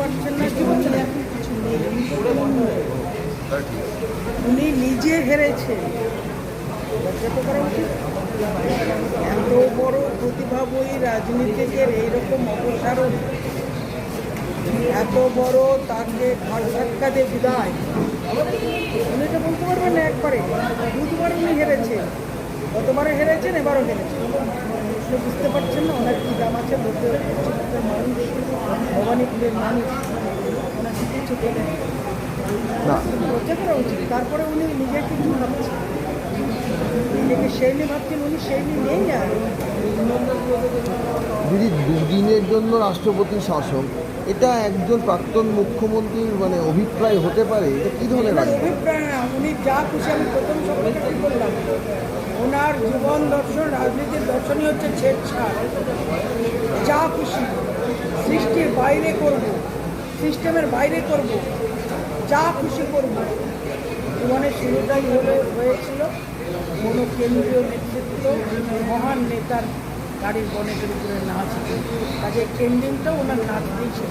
পারছেন না কি বলছেন এখন কিছু নেই। উনি নিজে হেরেছেন, লজ্জা তো করা উচিত। এত বড় প্রতিভাবী রাজনীতিকের এইরকম অবসারণ, এত বড় তাকে ঘাট ধাক্কা দিয়ে বিদায়, উনি এটা বলতে পারবেন না একবারে। দুবার উনি হেরেছেন, গতবারে হেরেছেন, এবারও হেরেছেন। আপনি বুঝতে পারছেন না ওনার কী দাম আছে। বলতে মানুষ, ভবানীপুরের মানুষ ওনার কিছু দেবেন না, লজ্জা করা উচিত। তারপরে উনি নিজে কিছু ভাবছেন, নিজেকে সেই নিয়ে ভাবছেন, উনি সেই নিয়ে নেই। আর দিদি, দুদিনের জন্য রাষ্ট্রপতি শাসন, এটা একজন প্রাক্তন মুখ্যমন্ত্রীর মানে অভিপ্রায় হতে পারে? এটা কী ধরনের অভিপ্রায় না, উনি যা খুশি, আমি প্রথম সপ্তাহে কী বললাম, ওনার জীবন দর্শন, রাজনীতির দর্শনই হচ্ছে ছেড়ছাড়। যা খুশি সৃষ্টির বাইরে করব, সিস্টেমের বাইরে করব, যা খুশি করব। জীবনের শুরুটাই হয়েছিল কোনো কেন্দ্রীয় নেতৃত্ব, মহান নেতার গাড়ির বনেটের উপরে নাচ, কাজে কেন্দ্রিংটাও ওনার নাচ দিয়েছে।